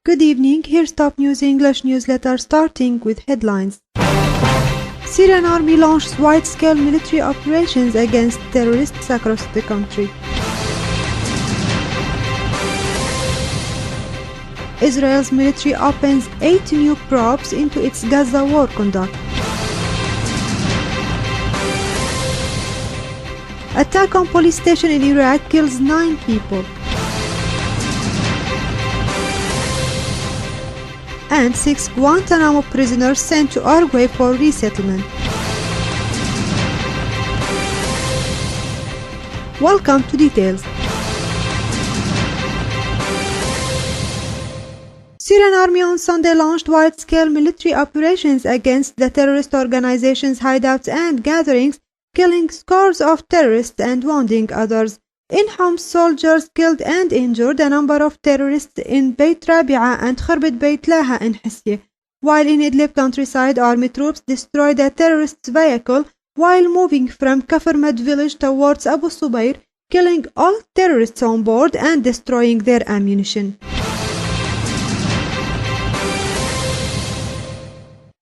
Good evening, here's Top News English newsletter starting with headlines. Syrian army launches wide-scale military operations against terrorists across the country. Israel's military opens 8 new probes into its Gaza war conduct. Attack on police station in Iraq kills 9 people. And 6 Guantanamo prisoners sent to Uruguay for resettlement. Welcome to details. Syrian army on Sunday launched wide-scale military operations against the terrorist organization's hideouts and gatherings, killing scores of terrorists and wounding others. In Homs, soldiers killed and injured a number of terrorists in Beit Rabi'a and Kharbet Beit Laha in Hisye, while in Idlib countryside army troops destroyed a terrorist's vehicle while moving from Kafarmad village towards Abu Subayr, killing all terrorists on board and destroying their ammunition.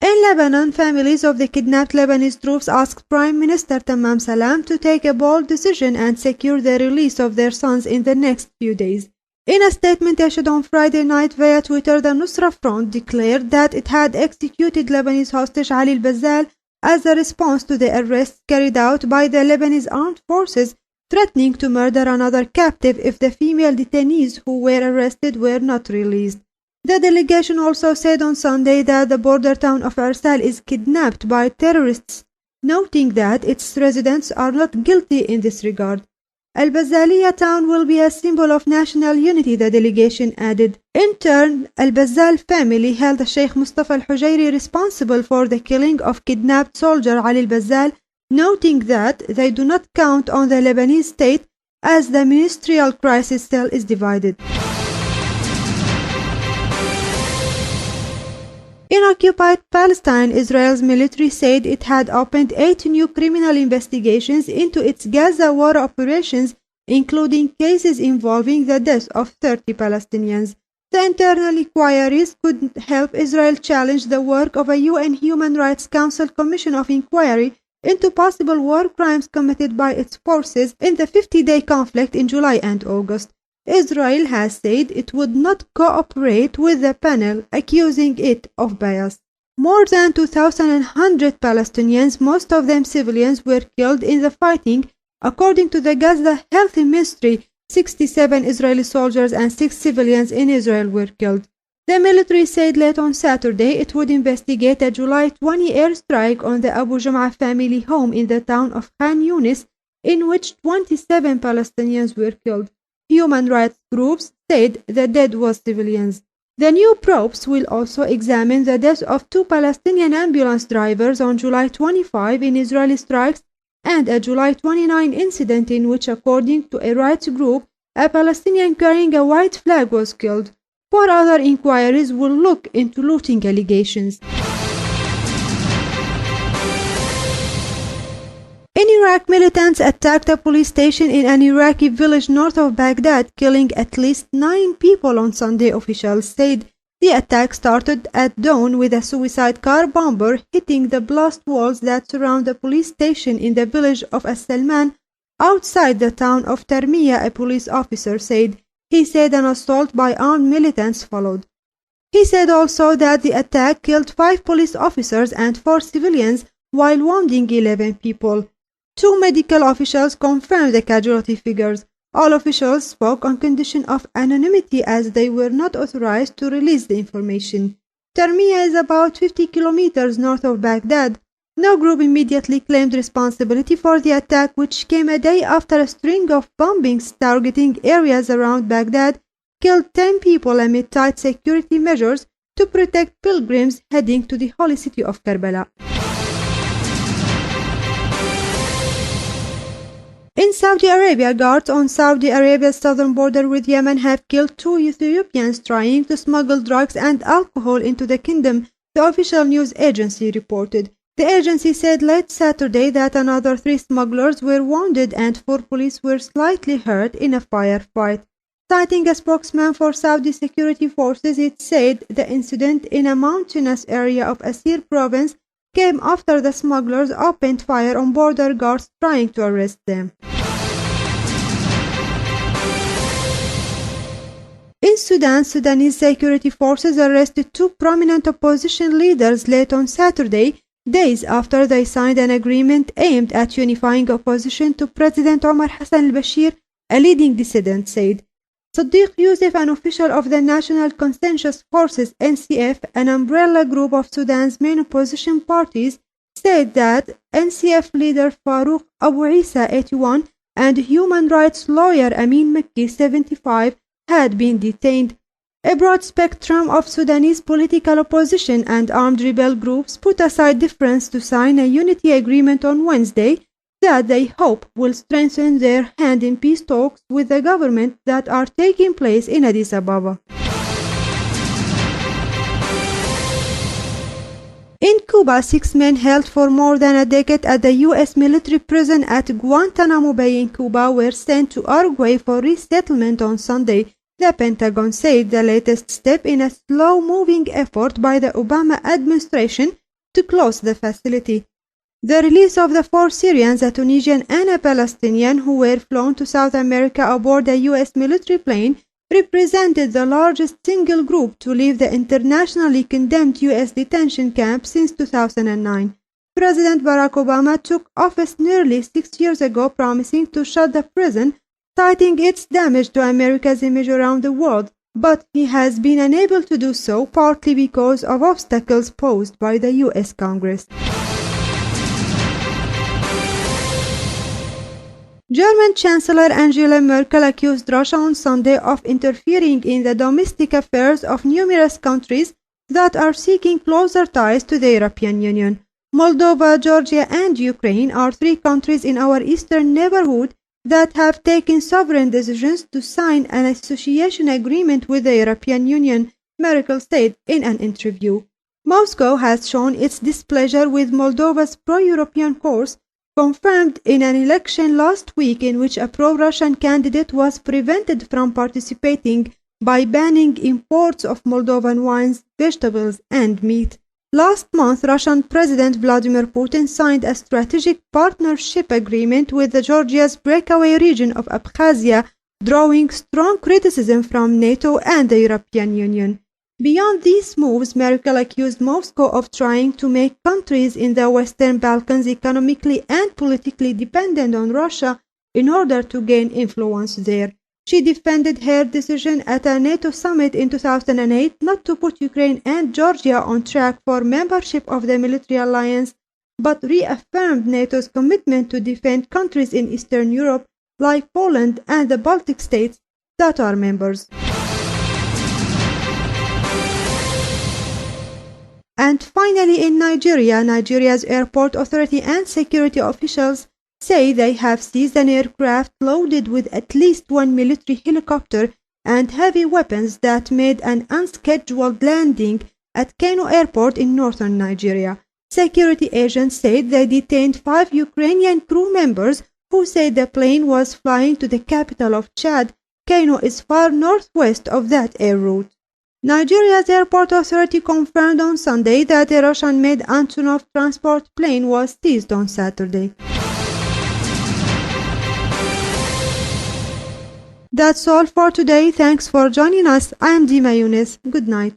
In Lebanon, families of the kidnapped Lebanese troops asked Prime Minister Tamam Salam to take a bold decision and secure the release of their sons in the next few days. In a statement issued on Friday night via Twitter, the Nusra Front declared that it had executed Lebanese hostage Ali al-Bazzal as a response to the arrests carried out by the Lebanese armed forces, threatening to murder another captive if the female detainees who were arrested were not released. The delegation also said on Sunday that the border town of Arsal is kidnapped by terrorists, noting that its residents are not guilty in this regard. Al-Bazzaliya town will be a symbol of national unity, the delegation added. In turn, Al-Bazzal family held Sheikh Mustafa al-Hujayri responsible for the killing of kidnapped soldier Ali al-Bazzal, noting that they do not count on the Lebanese state as the ministerial crisis cell is divided. In occupied Palestine, Israel's military said it had opened 8 new criminal investigations into its Gaza war operations, including cases involving the death of 30 Palestinians. The internal inquiries could help Israel challenge the work of a UN Human Rights Council Commission of Inquiry into possible war crimes committed by its forces in the 50-day conflict in July and August. Israel has said it would not cooperate with the panel, accusing it of bias. More than 2,100 Palestinians, most of them civilians, were killed in the fighting. According to the Gaza Health Ministry, 67 Israeli soldiers and 6 civilians in Israel were killed. The military said late on Saturday it would investigate a July 20 airstrike on the Abu Jam'a family home in the town of Khan Yunis, in which 27 Palestinians were killed. Human rights groups said the dead was civilians. The new probes will also examine the death of 2 Palestinian ambulance drivers on July 25 in Israeli strikes and a July 29 incident in which, according to a rights group, a Palestinian carrying a white flag was killed. 4 other inquiries will look into looting allegations. In Iraq, militants attacked a police station in an Iraqi village north of Baghdad, killing at least 9 people on Sunday, officials said. The attack started at dawn with a suicide car bomber hitting the blast walls that surround the police station in the village of As-Salman outside the town of Tarmiya, a police officer said. He said an assault by armed militants followed. He said also that the attack killed 5 police officers and 4 civilians while wounding 11 people. 2 medical officials confirmed the casualty figures. All officials spoke on condition of anonymity as they were not authorized to release the information. Tarmiya is about 50 kilometers north of Baghdad. No group immediately claimed responsibility for the attack, which came a day after a string of bombings targeting areas around Baghdad killed 10 people amid tight security measures to protect pilgrims heading to the holy city of Karbala. In Saudi Arabia, guards on Saudi Arabia's southern border with Yemen have killed 2 Ethiopians trying to smuggle drugs and alcohol into the kingdom, the official news agency reported. The agency said late Saturday that another 3 smugglers were wounded and 4 police were slightly hurt in a firefight. Citing a spokesman for Saudi security forces, it said the incident in a mountainous area of Asir province came after the smugglers opened fire on border guards trying to arrest them. In Sudan, Sudanese security forces arrested two prominent opposition leaders late on Saturday, days after they signed an agreement aimed at unifying opposition to President Omar Hassan al-Bashir, a leading dissident said. Sadiq Youssef, an official of the National Consensus Forces (NCF), an umbrella group of Sudan's main opposition parties, said that NCF leader Farouk Abu Isa, 81, and human rights lawyer Amin Makki, 75, had been detained. A broad spectrum of Sudanese political opposition and armed rebel groups put aside difference to sign a unity agreement on Wednesday that they hope will strengthen their hand in peace talks with the government that are taking place in Addis Ababa. In Cuba, 6 men held for more than a decade at the U.S. military prison at Guantanamo Bay in Cuba were sent to Uruguay for resettlement on Sunday, the Pentagon said, the latest step in a slow-moving effort by the Obama administration to close the facility. The release of the 4 Syrians, a Tunisian and a Palestinian, who were flown to South America aboard a U.S. military plane, represented the largest single group to leave the internationally condemned U.S. detention camp since 2009. President Barack Obama took office nearly 6 years ago, promising to shut the prison, citing its damage to America's image around the world, but he has been unable to do so, partly because of obstacles posed by the U.S. Congress. German Chancellor Angela Merkel accused Russia on Sunday of interfering in the domestic affairs of numerous countries that are seeking closer ties to the European Union. Moldova, Georgia, and Ukraine are 3 countries in our eastern neighborhood that have taken sovereign decisions to sign an association agreement with the European Union, Merkel said in an interview. Moscow has shown its displeasure with Moldova's pro-European course, confirmed in an election last week in which a pro-Russian candidate was prevented from participating by banning imports of Moldovan wines, vegetables, and meat. Last month, Russian President Vladimir Putin signed a strategic partnership agreement with Georgia's breakaway region of Abkhazia, drawing strong criticism from NATO and the European Union. Beyond these moves, Merkel accused Moscow of trying to make countries in the Western Balkans economically and politically dependent on Russia in order to gain influence there. She defended her decision at a NATO summit in 2008 not to put Ukraine and Georgia on track for membership of the military alliance, but reaffirmed NATO's commitment to defend countries in Eastern Europe like Poland and the Baltic states that are members. And finally, in Nigeria, Nigeria's airport authority and security officials say they have seized an aircraft loaded with at least 1 military helicopter and heavy weapons that made an unscheduled landing at Kano Airport in northern Nigeria. Security agents said they detained 5 Ukrainian crew members who said the plane was flying to the capital of Chad. Kano is far northwest of that air route. Nigeria's airport authority confirmed on Sunday that a Russian-made Antonov transport plane was seized on Saturday. That's all for today. Thanks for joining us. I am Dima Yunus. Good night.